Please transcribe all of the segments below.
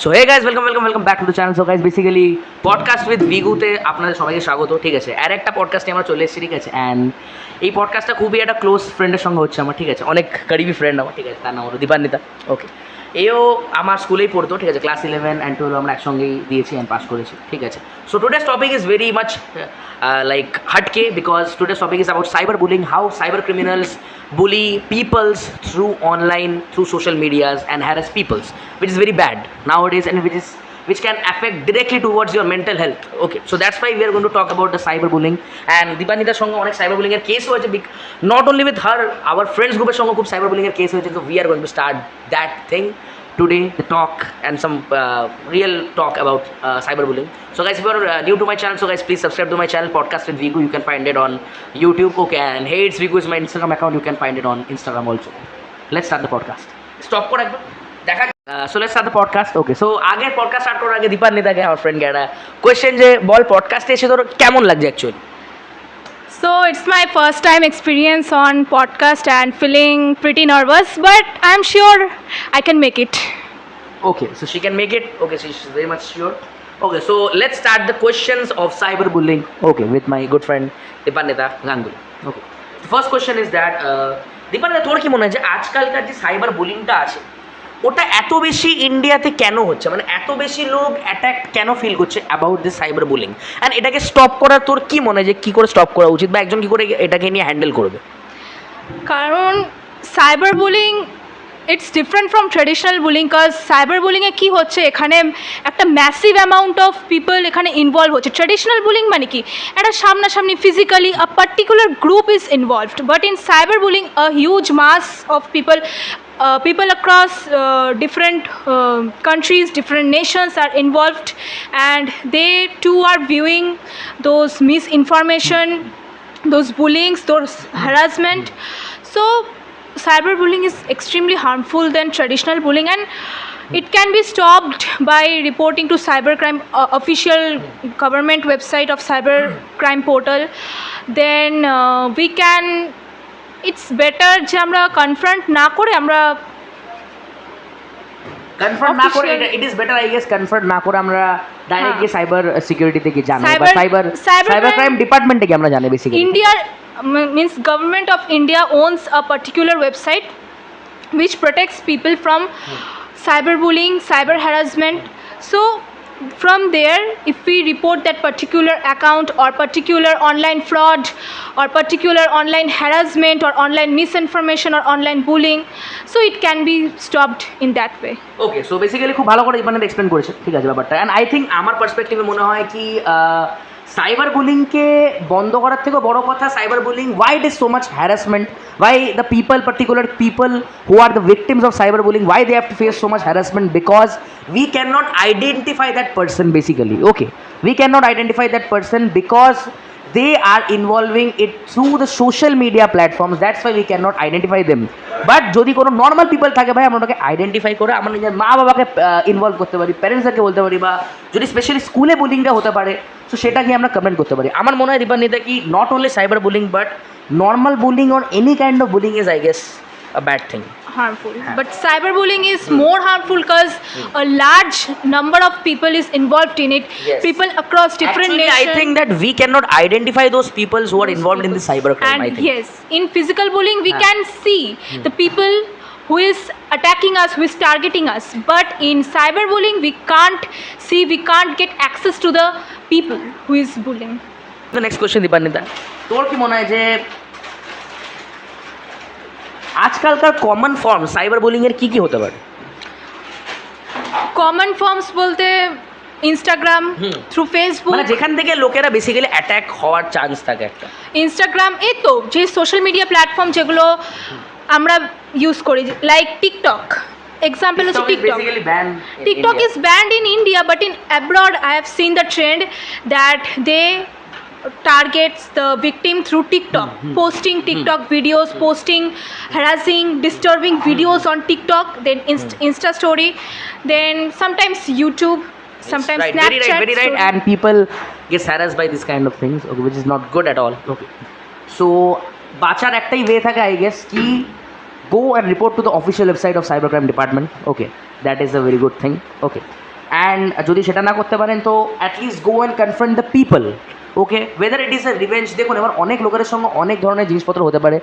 So hey guys welcome back to the channel. So guys basically podcast with ভিগুতে আপনাদের সবাইকে স্বাগত। ঠিক আছে, আর একটা পডকাস্টে আমরা চলে এসেছি। ঠিক আছে, অ্যান্ড এই পডকাস্টটা খুবই একটা ক্লোজ ফ্রেন্ডের সঙ্গে হচ্ছে আমার। ঠিক আছে, অনেক কারিবি ফ্রেন্ড আমার। ঠিক আছে, তার নাম হলো দীপান্বিতা। ওকে, এও আমার স্কুলেই পড়তো। ঠিক আছে, ক্লাস 11 and 12 আমরা একসঙ্গেই দিয়েছি অ্যান্ড পাস করেছি। ঠিক আছে, so today's topic is very much like hatke because today's topic is about cyberbullying, how cyber criminals bully peoples through online, through social medias and harass peoples, which is very bad nowadays and which can affect directly towards your mental health. Okay, so that's why we are going to talk about the cyberbullying. And Dipanita's সঙ্গে অনেক cyberbullying এর case হয়েছে, not only with her, our friends গ্রুপের সঙ্গে খুব cyberbullying এর case হয়েছে। So we are going to start that thing today, the talk and some real talk about cyberbullying. So guys, if you are new to my channel, so guys please subscribe to my channel Podcast with Vigu. You can find it on YouTube. Okay, and hey, it's Vigu is my Instagram account. You can find it on Instagram also. Let's start the podcast. Stop কর একবার দেখা। So let's start the podcast. Okay, so আগের podcast start করার আগে দীপান্বিতাকে আমার ফ্রেন্ডকে একটা question, যে বল পডকাস্টে এসে তোর কেমন লাগছে actually? So it's my first time experience on podcast and feeling pretty nervous, but I'm sure I can make it. Okay, so she can make it. Okay, she's very much sure. Okay, so let's start the questions of cyberbullying. Okay, with my good friend Dipannita Ganguly. Okay, the first question is that Dipannita, তোর কি মনে হয় যে আজকালকার যে cyber বুলিংটা আছে ওটা এত বেশি ইন্ডিয়াতে কেন হচ্ছে? মানে এত বেশি লোক অ্যাটাক কেন ফিল করছে about this cyber bullying, and এটাকে স্টপ করার তোর কি মনে হয় যে কী করে স্টপ করা উচিত, বা একজন কী করে এটাকে নিয়ে হ্যান্ডেল করবে? কারণ cyberbullying it's different from traditional bullying, cause cyberbullying এ কি হচ্ছে, এখানে একটা ম্যাসিভ অ্যামাউন্ট অফ পিপল এখানে ইনভলভ হচ্ছে। ট্রেডিশনাল বুলিং মানে কি, একটা সামনাসামনি physically a particular group is involved, but in cyberbullying a huge mass of people across different countries, different nations are involved, and they too are viewing those misinformation, those bullyings, those harassment. So cyberbullying is extremely harmful than traditional bullying, and it can be stopped by reporting to cybercrime official government website of cybercrime portal. Then we can, it's better যে আমরা confront না করে, আমরা confirm না করে, it is better I guess confirm না করে আমরা ডাইরেক্ট গিয়ে সাইবার সিকিউরিটি থেকে জানাই, বা সাইবার ক্রাইম ডিপার্টমেন্ট থেকে আমরা জানি। বেসিক্যালি ইন্ডিয়ার means government of India owns a particular website which protects people from cyberbullying, cyber harassment. So from there, if we report that particular account or particular online fraud or particular online harassment or online misinformation or online bullying, so it can be stopped in that way. Okay, so basically খুব ভালো করে ইভানে explain করেছে। ঠিক আছে ব্যাপারটা, and I think আমার পার্সপেক্টিভে মনে হয় কি সাইবার বুলিংকে বন্ধ করার থেকেও বড় কথা, cyber bullying, why it is so much harassment, why the people, particular people who are the victims of cyber bullying, why they have to face so much harassment, because we cannot identify that person basically. Okay, we cannot identify that person because they are involving it through the social media platforms. That's why we cannot identify them. But যদি কোনো normal people থাকে ভাই, আমরা ওটাকে identify করে আমরা নিজের মা বাবাকে ইনভলভ করতে পারি, প্যারেন্টসদেরকে বলতে পারি, বা যদি স্পেশালি স্কুলে বুলিংটা হতে পারে তো সেটাকে আমরা কমেন্ট করতে পারি। আমার মনে হয় দীপান্বিতা কি not only cyber bullying but normal bullying or any kind of bullying is I guess a bad thing. Harmful, but cyberbullying is more harmful because a large number of people is involved in it. Yes. People across different Actually, nations. I think that we cannot identify those people who are involved in the cybercrime. And I think. yes, in physical bullying we can see the people who is attacking us, who is targeting us, but in cyberbullying we can't see, we can't get access to the people who is bullying. The next question, Dipanwita, তোর কি মনে হয় যে আজকালকার common form cyber bullying এর কি কি হতে পারে? কমন ফর্মস বলতে ইনস্টাগ্রাম, থ্রু ফেসবুক, মানে যেখান থেকে লোকেরা বেসিক্যালি অ্যাটাক হওয়ার চান্স থাকে একটা। ইনস্টাগ্রাম, এই তো যে সোশ্যাল মিডিয়া প্ল্যাটফর্ম যেগুলো আমরা ইউজ করি, like TikTok. Example is TikTok. TikTok is banned in India, but in abroad I have seen the trend that they targets the victim through TikTok, posting TikTok videos, posting harassing, disturbing videos on TikTok, then Insta story, then sometimes YouTube, sometimes right, Snapchat. very right, and people get harassed by this kind of things, okay, which is not good at all. Okay, so বাঁচার একটাই way থাকে I guess কি, go and report to the official website of cybercrime department. Okay, that is a very good thing. Okay, and যদি সেটা না করতে পারেন তো at least go and confront the people. Okay, weather it is a revenge, দেখুন এবার অনেক লোকের সঙ্গে অনেক ধরনের জিনিসপত্র হতে পারে।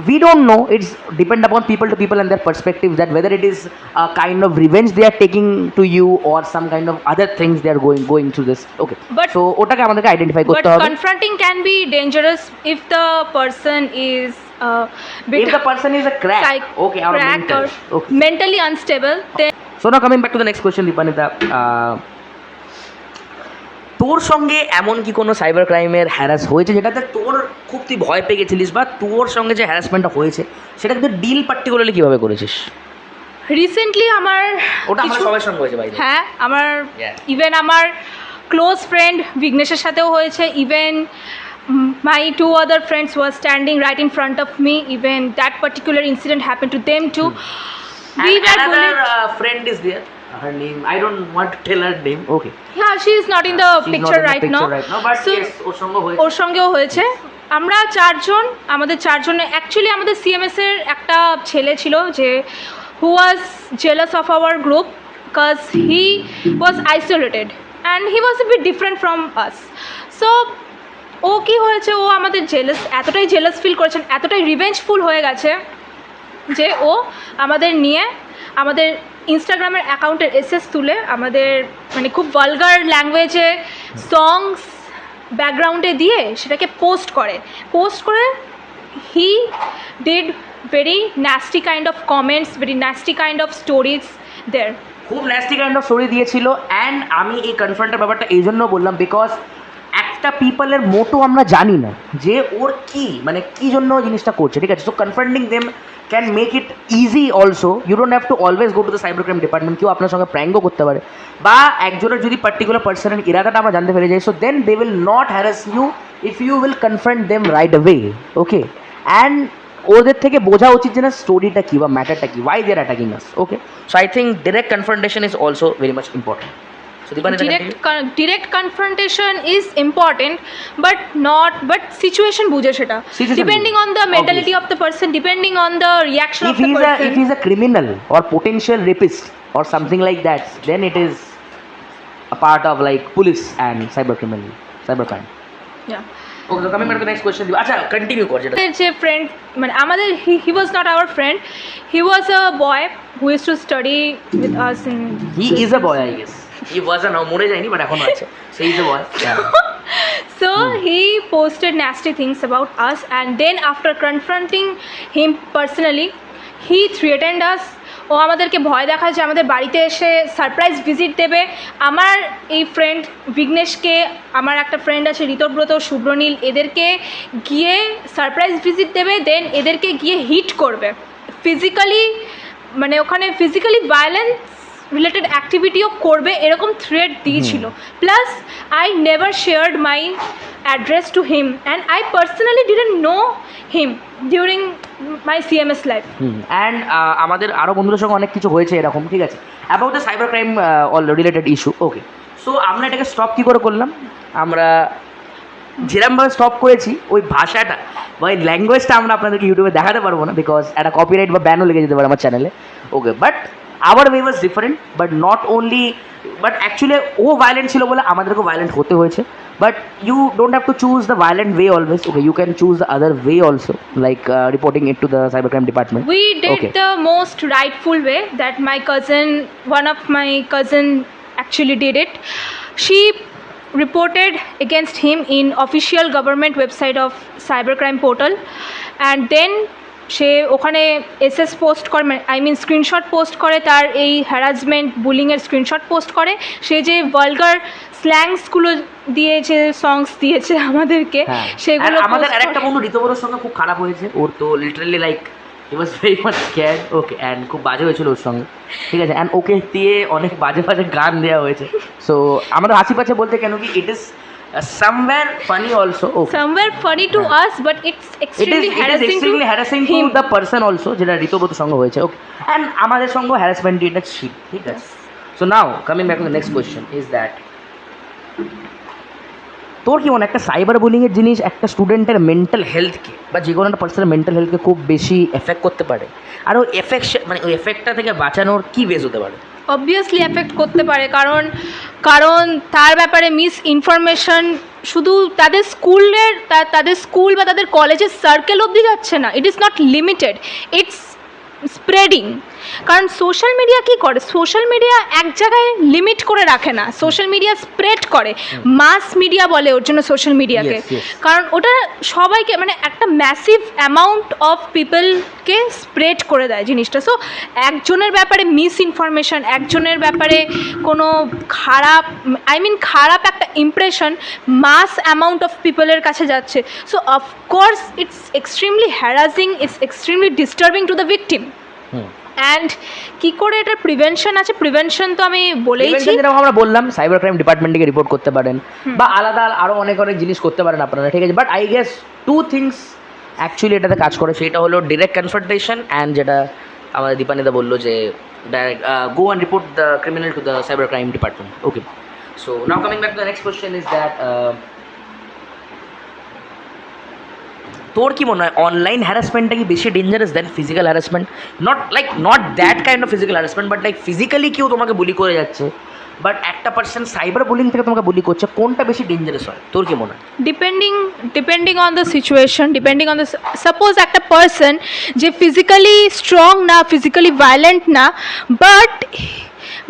We don't know, it's depend upon people to people and their perspective, that whether it is a kind of revenge they are taking to you or some kind of other things they are going through this. Okay, But- so ওটাকে আমাদেরকে identify But করতে হবে। confronting can be dangerous if the person is bit If the person is a crack, okay, or cracked mental, or okay. mentally unstable, then So now coming back to the next question, Dipanita, তোর সঙ্গে এমন কি কোনো cyber ক্রাইমের harass হয়েছে যেটাতে তোর খুব তুই ভয় পেয়ে গেছিলিস, বা তোর সঙ্গে যে হ্যারাসমেন্টটা হয়েছে সেটাকে তুই ডিল পার্টিকুলারলি কীভাবে করেছিস? রিসেন্টলি আমার ওটা আমার কিছু- সবার সঙ্গে হয়েছে ভাই। হ্যাঁ, আমার Yeah. ইভেন আমার ক্লোজ ফ্রেন্ড বিঘ্নেশের সাথেও হয়েছে। Even my two other friends were standing right in front of me. Even that particular incident happened to them too. We And were another bullied. friend is there. Her name, I don't want to tell her name. Okay. Yeah, she is not in the She's picture not in the right picture now. right now, but So, yes, ওর সঙ্গে হয়েছে। ওর সঙ্গেও হয়েছে। আমরা চারজন, আমাদের চারজনে actually আমাদের CMS এর একটা ছেলে ছিল যে who was jealous of our group because he was isolated and he was a bit different from us. So ও কী হয়েছে, ও আমাদের জেলাস, এতটাই জেলাস ফিল করেছেন, এতটাই রিভেঞ্জফুল হয়ে গেছে যে ও আমাদের নিয়ে আমাদের ইনস্টাগ্রামের অ্যাকাউন্টের এসএস তুলে আমাদের মানে খুব ভালগার ল্যাঙ্গুয়েজে সংস ব্যাকগ্রাউন্ডে দিয়ে সেটাকে পোস্ট করে he did very nasty kind of comments, very nasty kind of stories there. খুব ন্যাস্টি কাইন্ড অফ স্টোরি দিয়েছিল। অ্যান্ড আমি এই কনফ্রন্টের ব্যাপারটা এই জন্য বললাম বিকজ একটা পিপলের মোটো আমরা জানি না যে ওর কি মানে কী জন্য ওই জিনিসটা করছে, ঠিক আছে? So confronting them can make it easy also. You don't have to always go to the cyber crime department. কেউ আপনার সঙ্গে প্র্যাঙ্কও করতে পারে, বা একজনের যদি পার্টিকুলার পার্সনের ইরাদাটা আমরা জানতে পেরে যাই, so then they will not harass you if you will confront them right away. Okay, and ওদের থেকে বোঝা উচিত যে না স্টোরিটা কী বা ম্যাটারটা কী, why they are attacking us. Okay, so I think direct confrontation is also very much important. So direct confrontation is important, but situation বুঝে সেটা, Situation depending on the mentality of the person, depending on the reaction of the person. If he's a criminal or potential rapist or something like that, then it is a part of like police and cybercrime. Yeah. Okay, so coming back to the next question. আচ্ছা, continue কর যেটা। আমাদের যে friend মানে আমাদের he was not our friend, he was a boy who used to study with us in He is a boy, I guess. He was a, মরে যায়নি but এখনো আছে, so he is a boy. Yeah. So he posted nasty things about us, and then after confronting him personally, he threatened us. ও আমাদেরকে ভয় দেখায় যে আমাদের বাড়িতে এসে সারপ্রাইজ ভিজিট দেবে। আমার এই ফ্রেন্ড বিঘ্নেশকে, আমার একটা ফ্রেন্ড আছে ঋতব্রত, শুভ্রনীল, এদেরকে গিয়ে সারপ্রাইজ ভিজিট দেবে, দেন এদেরকে গিয়ে হিট করবে ফিজিক্যালি, মানে ওখানে ফিজিক্যালি ভায়োলেন্স রিলেটেড অ্যাক্টিভিটিও করবে, এরকম থ্রেট দিয়েছিল। Plus I never shared my address to him and I personally didn't know him during my CMS life. And আমাদের আরও বন্ধুদের সঙ্গে অনেক কিছু হয়েছে এরকম, ঠিক আছে, about the cyber crime related issue. Okay, so আমরা এটাকে স্টপ কী করে করলাম? আমরা যেরকমভাবে স্টপ করেছি ওই ভাষাটা বা ওই ল্যাঙ্গুয়েজটা আমরা আপনাদেরকে ইউটিউবে দেখাতে পারবো না, বিকজ একটা কপিরাইট বা ব্যানও লেগে যেতে পারে আমার চ্যানেলে। Okay, but our way was different, but not only, but actually ও ভায়োলেন্ট ছিল বলে আমাদেরকেও ভায়োলেন্ট হতে হয়েছে। But you don't have to choose the violent way always. Okay, you can choose the other way also, like reporting it to the cybercrime department. We did Okay. the most rightful way that my cousin, one of my cousin actually did it. She reported against him in official government website of cybercrime portal, and then সে ওখানে SS post করে, I mean screenshot post করে, তার এই harassment বুলিংয়ের screenshot post করে, সে যে vulgar স্ল্যাংসগুলো দিয়েছে, সংস দিয়েছে আমাদেরকে, সেগুলো আমাদের আরেকটা বন্ধু ঋতবরের সঙ্গে খুব খারাপ হয়েছে। ওর তো literally like he was very much scared. Okay, and খুব বাজে হয়েছিল ওর সঙ্গে, ঠিক আছে, অ্যান্ড ওকে দিয়ে অনেক বাজে বাজে গান দেওয়া হয়েছে। সো আমাদের হাসি পাচ্ছে বলতে কেন কি it is somewhere funny also. Okay. Somewhere funny to us, but it's extremely harassing to the person also, যেটা ঋতব্রত সঙ্গে হয়েছে। ওকে, অ্যান্ড আমাদের সঙ্গে হ্যারাসমেন্ট এটা শিট, ঠিক আছে। So now coming back to the next question is that তোর কি মনে হয় একটা সাইবার বুলিংয়ের জিনিস একটা স্টুডেন্টের মেন্টাল হেলথকে বা যে কোনো একটা পার্সনের মেন্টাল হেলথকে খুব বেশি এফেক্ট করতে পারে? আর ওই এফেক্ট মানে ওই এফেক্টটা থেকে বাঁচানোর কী বেস হতে পারে? অবভিয়াসলি এফেক্ট করতে পারে, কারণ কারণ তার ব্যাপারে মিস ইনফরমেশন শুধু তাদের স্কুলের তাদের স্কুল বা তাদের কলেজের সার্কেল অবধি যাচ্ছে না, it is not limited, it's spreading. কারণ সোশ্যাল মিডিয়া কী করে, সোশ্যাল মিডিয়া এক জায়গায় লিমিট করে রাখে না, সোশ্যাল মিডিয়া স্প্রেড করে, মাস মিডিয়া বলে ওর জন্য সোশ্যাল মিডিয়াকে। Yes, yes. কারণ ওটা সবাইকে মানে একটা ম্যাসিভ অ্যামাউন্ট অফ পিপলকে স্প্রেড করে দেয় জিনিসটা। সো একজনের ব্যাপারে মিস ইনফরমেশন, একজনের ব্যাপারে কোনো খারাপ খারাপ একটা ইমপ্রেশন মাস অ্যামাউন্ট অফ পিপলের কাছে যাচ্ছে। So of course it's extremely harassing, it's extremely disturbing to the victim. And কী করে এটার প্রিভেনশন আছে, প্রিভেনশন তো আমি বলেইছি, যেরকম আমরা বললাম সাইবার ক্রাইম ডিপার্টমেন্টকে রিপোর্ট করতে পারেন বা আলাদা আরও অনেক অনেক জিনিস করতে পারেন আপনারা, ঠিক আছে। But I guess two things actually এটাতে কাজ করে, সেটা হলো ডিরেক্ট কনফ্রন্টেশন অ্যান্ড যেটা আমাদের দীপানিদা বললো যে direct go and report the criminal two the cyber crime department. Okay, so now coming back to the next question is that তোর কি মনে হয় অনলাইন হ্যারাসমেন্টটা কি বেশি dangerous then physical harassment? Not that kind of physical harassment, but like physically কেউ তোমাকে বুলি করে যাচ্ছে, বাট একটা পার্সন সাইবার বুলিং থেকে তোমাকে বুলি করছে, কোনটা বেশি ডেঞ্জারাস হয় তোর কি মনে হয়? Depending on the situation, depending on the, suppose একটা পার্সন যে ফিজিক্যালি স্ট্রং না, ফিজিক্যালি ভায়োলেন্ট না,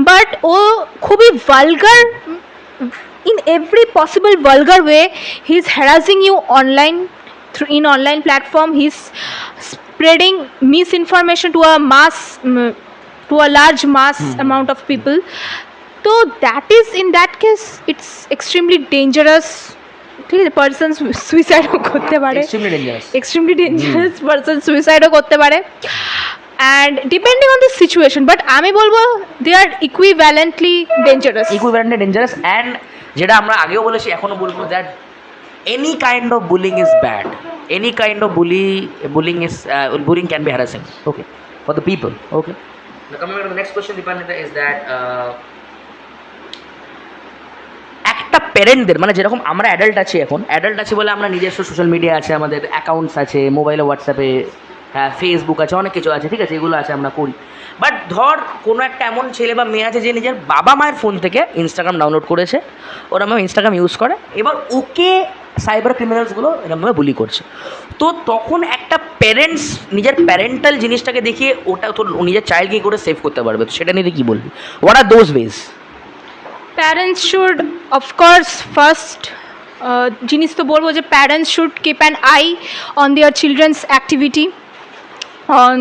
বাট ও খুবই vulgar, in every possible vulgar way he is harassing you online, in online platform he is spreading misinformation to a to a large mass amount of people. So that is, in that case it's extremely dangerous. ঠিক আছে, person সুইসাইডও করতে পারে, extremely dangerous person সুইসাইডও করতে পারে, and depending on the situation. But আমি বলবো দে আর ইকুইভ্যালেন্টলি dangerous and যেটা আমরা আগেও বলেছি এখনও বলবো that any kind of bullying is bad, any kind of bullying can be harassing, okay, for the people. Okay, now coming back to the next question, Dipanita, is that একটা প্যারেন্টদের মানে যেরকম আমরা অ্যাডাল্ট আছি বলে আমরা নিজস্ব সোশ্যাল মিডিয়া আছে, আমাদের অ্যাকাউন্টস আছে, মোবাইলে হোয়াটসঅ্যাপে ফেসবুক আছে, অনেক কিছু আছে, ঠিক আছে, এগুলো আছে, আমরা করি। বাট ধর কোনো একটা এমন ছেলে বা মেয়ে আছে যে নিজের বাবা মায়ের ফোন থেকে ইনস্টাগ্রাম ডাউনলোড করেছে, ওরা ইনস্টাগ্রাম ইউজ করে, এবার ওকে সাইবার ক্রিমিনালসগুলো এরকমভাবে বুলি করছে, তো তখন একটা প্যারেন্টস নিজের প্যারেন্টাল জিনিসটাকে দেখিয়ে ওটা তো নিজের চাইল্ডকে করে সেভ করতে পারবে, তো সেটা নিয়ে কী বলবি? What are those ways? Parents should of course first জিনিস তো বলবো যে parents should keep an eye on their children's activity on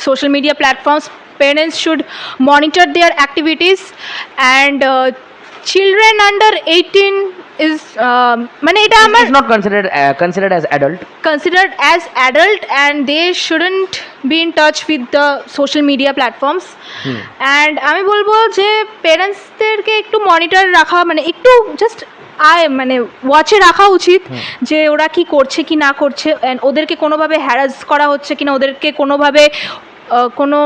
social media platforms. Parents should monitor their activities, and children under 18 is এটা আমার not considered as adult, and they shouldn't be in touch with the social media platforms. And আমি বলবো যে প্যারেন্টসদেরকে একটু monitor রাখা, একটু just ওয়াচে রাখা উচিত যে ওরা কি করছে কি না করছে, ওদেরকে কোনোভাবে হ্যারাস করা হচ্ছে কিনা, ওদেরকে কোনোভাবে কোনো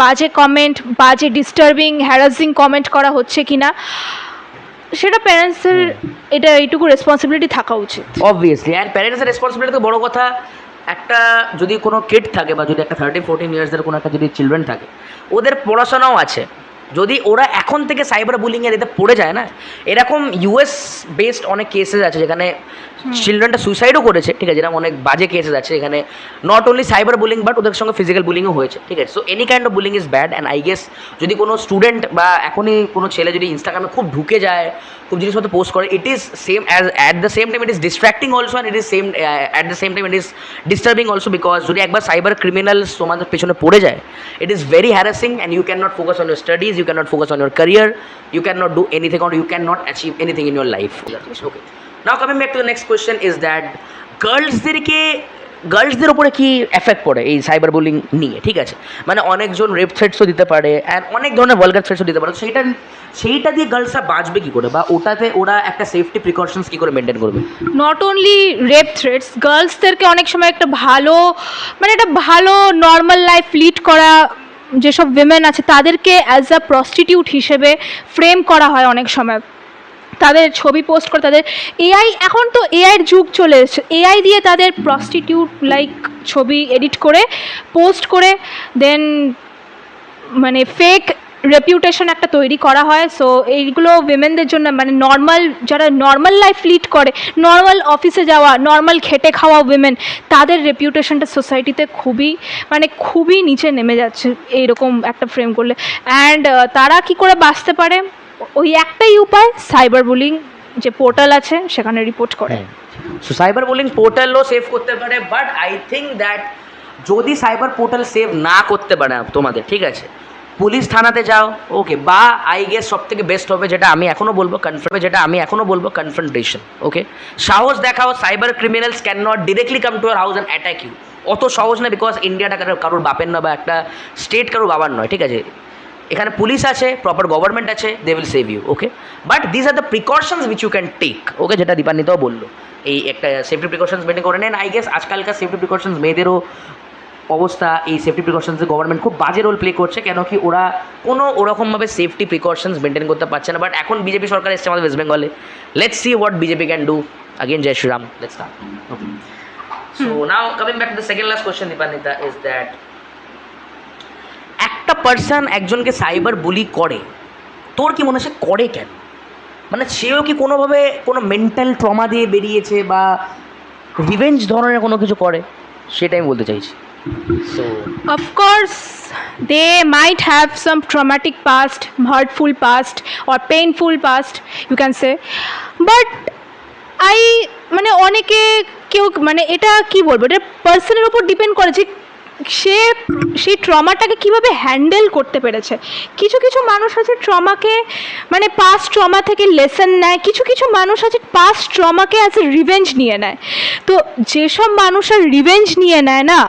বাজে কমেন্ট, বাজে ডিস্টার্বিং হ্যারাসিং কমেন্ট করা হচ্ছে কিনা, সেটা প্যারেন্টসের এটা এইটুকু রেসপন্সিবিলিটি থাকা উচিত অবভিয়াসলি। আর প্যারেন্টসের রেসপন্সিবিলিটি তো বড় কথা, একটা যদি কোনো কিড থাকে বা যদি একটা 13-14 ইয়ার্সের কোনো একটা যদি চিলড্রেন থাকে, ওদের পড়াশোনাও আছে, যদি ওরা এখন থেকে সাইবার বুলিংয়ের এতে পড়ে যায় না, এরকম ইউএস বেসড অনেক কেসেস আছে যেখানে চিলড্রেনটা সুইসাইডও করেছে, ঠিক আছে, যেরকম অনেক বাজে কেসেস আছে এখানে, not only cyber bullying but ওদের সঙ্গে ফিজিক্যাল বুলিংও হয়েছে, ঠিক আছে। So any kind of bullying is bad, and I guess যদি কোনো স্টুডেন্ট বা এখনই কোনো ছেলে যদি ইনস্টাগ্রামে খুব ঢুকে যায়, খুব জিনিসপত্র পোস্ট করে, it is same as at the same time it is distracting also, and it is same at the same time it is disturbing also, because যদি একবার সাইবার ক্রিমিনালস তোমাদের পেছনে পড়ে যায়, it is very harassing, and you can not focus on your studies, you can not focus on your career, you cannot do anything or you cannot achieve anything in your life. Okay, now coming back to the next question is that গার্লসদের উপরে কি effect পড়ে এই cyber bullying নিয়ে, ঠিক আছে, অনেকজন rape থ্রেটসও দিতে পারে অ্যান্ড অনেক ধরনের ভালগার থ্রেটসও দিতে পারে, সেইটা দিয়ে গার্লসরা বাঁচবে কী করে, বা ওটাতে ওরা একটা সেফটি প্রিকশনস কী করে মেনটেন করবে? নট অনলি রেপ থ্রেটস, গার্লসদেরকে অনেক সময় একটা ভালো নর্মাল লাইফ লিড করা যেসব উইমেন আছে তাদেরকে অ্যাজ আ প্রস্টিটিউট হিসেবে ফ্রেম করা হয় অনেক সময়, তাদের ছবি পোস্ট করে, তাদের এআই, এখন তো এআইয়ের যুগ চলে এসেছে, এআই দিয়ে তাদের প্রস্টিটিউট লাইক ছবি এডিট করে পোস্ট করে দেন মানে ফেক রেপিউটেশন একটা তৈরি করা হয়। সো এইগুলো উইমেনদের জন্য, মানে নর্মাল যারা নর্মাল লাইফ লিড করে, নর্মাল অফিসে যাওয়া, নর্মাল খেটে খাওয়া উইমেন, তাদের রেপিউটেশনটা সোসাইটিতে খুবই নিচে নেমে যাচ্ছে এইরকম একটা ফ্রেম করলে। অ্যান্ড তারা কি করে বাঁচতে পারে, ওই একটাই উপায়, সাইবার বুলিং যে পোর্টাল আছে সেখানে রিপোর্ট করে। সো সাইবার বুলিং পোর্টালও সেভ করতে পারে, বাট আই থিঙ্ক দ্যাট যদি সাইবার পোর্টাল সেভ না করতে পারে তোমাদের, ঠিক আছে, পুলিশ থানাতে যাও, ওকে, বা আই গেস সব থেকে বেস্ট হবে যেটা আমি এখনও বলবো কনফ্রন্টেশন, ওকে, সাহস দেখাও। Cyber criminals can not directly come to your house and attack you, অত সহজ না, বিকজ ইন্ডিয়াটা কারোর বাপের নয় বা একটা স্টেট কারোর বাবার নয়, ঠিক আছে, এখানে পুলিশ আছে, প্রপার গভর্নমেন্ট আছে, they will save you, okay, but this are the precautions which you can take, okay, যেটা দীপান্বিতাও বললো, এই একটা সেফটি প্রিকশনস মেনটেন করে নেন। আই গেস আজকালকার সেফটি প্রিকশনস মেয়েদেরও অবস্থা, এই সেফটি প্রিকশনসে গভর্নমেন্ট খুব বাজে রোল প্লে করছে, কেন কি ওরা কোনো ওরকমভাবে সেফটি প্রিকশনস মেনটেন করতে পারছে না। বাট এখন বিজেপি সরকার এসছে আমাদের ওয়েস্ট বেঙ্গলে, let's see what BJP can do. Again জয় Shriram, let's start. Okay, so now coming back to the second last question Dipanwita, is that একটা পার্সন একজনকে সাইবার বুলি করে, তোর কি মনে হয় সে করে কেন? মানে সেও কি কোনোভাবে কোনো মেন্টাল ট্রমা দিয়ে বেরিয়েছে বা রিভেঞ্জ ধরনের কোনো কিছু করে, সেটাই আমি বলতে চাইছি। So, Of course, they might have some traumatic past, hurtful past, or painful past, you can say. But মানে অনেকে কেউ, মানে এটা কি বলবো, এটা পার্সনের উপর ডিপেন্ড করে যে সে সেই ট্রমাটাকে কীভাবে হ্যান্ডেল করতে পেরেছে। কিছু কিছু মানুষ আছে ট্রমাকে, মানে পাস্ট ট্রমা থেকে লেসন নেয়, কিছু কিছু মানুষ আছে পাস্ট ট্রমাকে অ্যাজ এ রিভেঞ্জ নিয়ে নেয়। তো যেসব মানুষ আর রিভেঞ্জ নিয়ে নেয় না,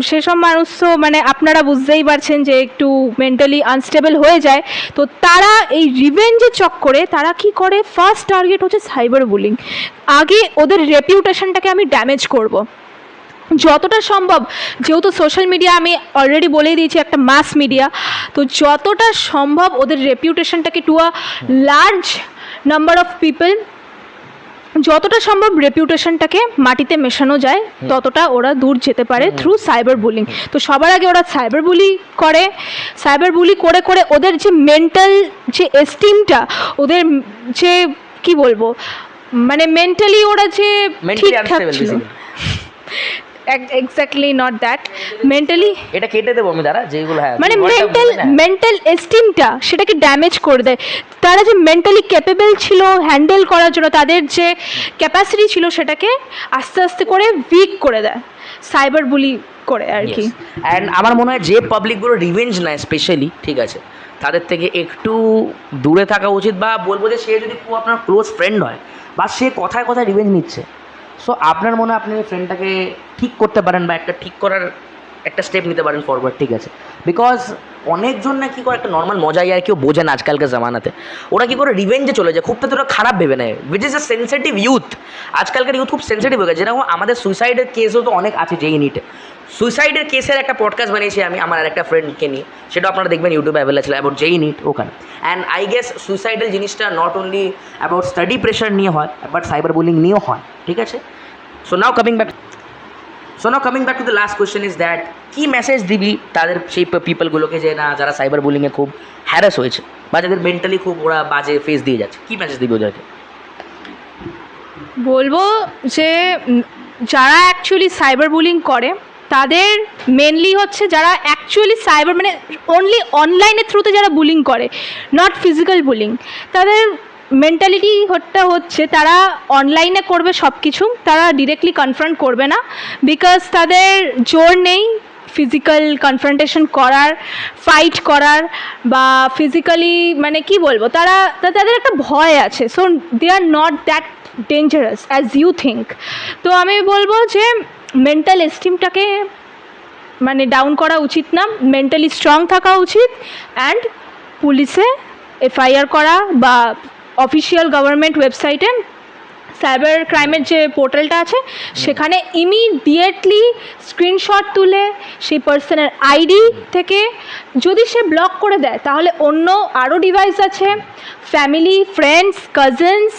সেসব মানুষ তো মানে আপনারা বুঝতেই পারছেন যে একটু মেন্টালি আনস্টেবল হয়ে যায়। তো তারা এই রিভেঞ্জের চক্করে তারা কি করে, ফার্স্ট টার্গেট হচ্ছে সাইবার বুলিং। আগে ওদের রেপিউটেশনটাকে আমি ড্যামেজ করব যতটা সম্ভব, যেহেতু সোশ্যাল মিডিয়া আমি অলরেডি বলেই দিয়েছি একটা মাস মিডিয়া, তো যতটা সম্ভব ওদের রেপিউটেশনটাকে to a large number of people, যতটা সম্ভব রেপিউটেশনটাকে মাটিতে মেশানো যায় ততটা ওরা দূর যেতে পারে থ্রু সাইবার বুলিং। তো সবার আগে ওরা সাইবার বুলি করে, সাইবার বুলি করে করে ওদের যে মেন্টাল যে এস্টিমটা, ওদের যে কি বলবো, মানে মেন্টালি ওরা যে ঠিকঠাক ছিল, এক্স্যাক্টলি নট দ্যাট, মেন্টালি এটা কেটে দেবো আমি দ্বারা যেগুলো, হ্যাঁ, মানে মেন্টাল এস্টিমটা সেটাকে ড্যামেজ করে দেয়। তারা যে মেন্টালি ক্যাপেবল ছিল হ্যান্ডেল করার জন্য, তাদের যে ক্যাপাসিটি ছিল সেটাকে আস্তে আস্তে করে উইক করে দেয় সাইবার বুলি করে আর কি। অ্যান্ড আমার মনে হয় যে পাবলিকগুলো রিভেঞ্জ নেয় স্পেশালি, ঠিক আছে, তাদের থেকে একটু দূরে থাকা উচিত, বা বলবো যে সে যদি খুব আপনার ক্লোজ ফ্রেন্ড হয় বা সে কথায় কথায় রিভেঞ্জ নিচ্ছে, সো আপনার মনে হয় আপনি ফ্রেন্ডটাকে ঠিক করতে পারেন বা একটা ঠিক করার একটা স্টেপ নিতে পারেন ফরওয়ার্ড, ঠিক আছে, বিকজ অনেকজন না কী করে একটা নর্মাল মজাই আর কেউ বোঝে না আজকালকার জামানাতে, ওরা কী করে রিভেঞ্জে চলে যায়, খুব তো ওরা খারাপ ভেবে নেয়, which is a sensitive youth. আজকালকার ইউথ খুব সেন্সিটিভ হয়ে গেছে, যেরকম আমাদের সুইসাইডের কেসও তো অনেক আছে যেই নিটে, সুইসাইডের কেসের একটা পডকাস্ট বানিয়েছি আমি আমার একটা ফ্রেন্ডকে নিয়ে, সেটা আপনারা দেখবেন ইউটিউবে অ্যাভেলেবল ছিল অ্যাবাউট যেই নিট ওখানে। অ্যান্ড আই গেস সুইসাইডাল জিনিসটা not only about study pressure নিয়ে হয়, বাট সাইবার বুলিং নিয়েও হয়, ঠিক আছে। So now coming back to the last question is that কি মেসেজ দিবি তাদের সেই পিপলগুলোকে যে না যারা সাইবার বুলিংয়ে খুব হ্যারাস হয়েছে বা যাদের মেন্টালি খুব ওরা বাজে ফেস দিয়ে যাচ্ছে, কি মেসেজ দিবি ওদেরকে? বলবো যে যারা অ্যাকচুয়ালি সাইবার বুলিং করে তাদের মেনলি হচ্ছে যারা অ্যাকচুয়ালি সাইবার মানে অনলি অনলাইনের থ্রুতে যারা বুলিং করে, নট ফিজিক্যাল বুলিং, তাদের মেন্টালিটিটা হচ্ছে তারা অনলাইনে করবে সব কিছু, তারা ডিরেক্টলি কনফ্রন্ট করবে না, বিকজ তাদের জোর নেই ফিজিক্যাল কনফ্রন্টেশন করার, ফাইট করার বা ফিজিক্যালি মানে কি বলবো, তাদের একটা ভয় আছে। So they are not that dangerous as you think. তো আমি বলবো যে মেন্টাল এস্টিমটাকে মানে ডাউন করা উচিত না, মেন্টালি স্ট্রং থাকা উচিত, অ্যান্ড পুলিশে এফআইআর করা বা অফিসিয়াল গভর্নমেন্ট ওয়েবসাইটে সাইবার ক্রাইমের যে পোর্টালটা আছে সেখানে ইমিডিয়েটলি স্ক্রিনশট তুলে সেই পার্সনের আইডি থেকে যদি সে ব্লক করে দেয়, তাহলে অন্য আরও ডিভাইস আছে, family, friends, cousins,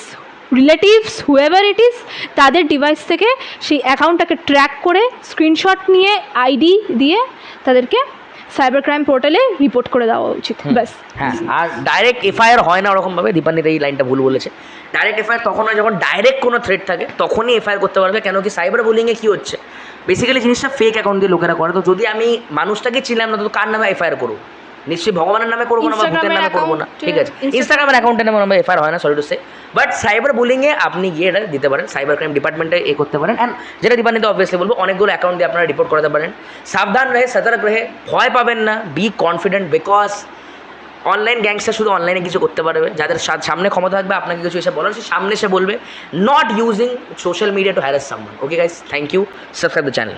relatives, whoever it is, তাদের ডিভাইস থেকে সেই অ্যাকাউন্টটাকে ট্র্যাক করে স্ক্রিনশট নিয়ে আইডি দিয়ে তাদেরকে সাইবার ক্রাইম পোর্টালে রিপোর্ট করে দেওয়া উচিত। ব্যাস। হ্যাঁ, আর ডাইরেক্ট এফআইআর হয় না ওরকমভাবে, দীপান্বিতা এই লাইনটা ভুল বলেছে। ডাইরেক্ট এফআইআর তখন হয় যখন ডাইরেক্ট কোনো থ্রেট থাকে, তখনই এফআইআর করতে পারবে। কেন কি সাইবার বুলিংয়ে কী হচ্ছে, বেসিক্যালি জিনিসটা ফেক অ্যাকাউন্ট দিয়ে লোকেরা করে। তো যদি আমি মানুষটাকে চিনলাম না, তো কার নামে এফআইআর করবো? নিশ্চয়ই ভগবানের নামে করবো না বা ভূতের নামে করবো না, ঠিক আছে? ইনস্টাগ্রামের অ্যাকাউন্টের নামে আমরা এফআইআর হয় না, sorry to say. But cyber বুলিংয়ে আপনি গিয়ে এটা দিতে পারেন, সাইবার ক্রাইম ডিপার্টমেন্টে করতে পারেন। অ্যান্ড যেটা দীপান্বিতা অবভিয়াসলি বলবো, অনেকগুলো অ্যাকাউন্ট দিয়ে আপনারা রিপোর্ট করাতে পারেন। সাবধান রহে, সতর্ক রহে, ভয় পাবেন না, be confident, because online gangster শুধু অনলাইনে কিছু করতে পারবে। যাদের সামনে ক্ষমতা থাকবে আপনাকে কিছু এসে বলার, সে সামনে এসে বলবে। Not using social media to harass someone. Okay guys, thank you, subscribe the channel.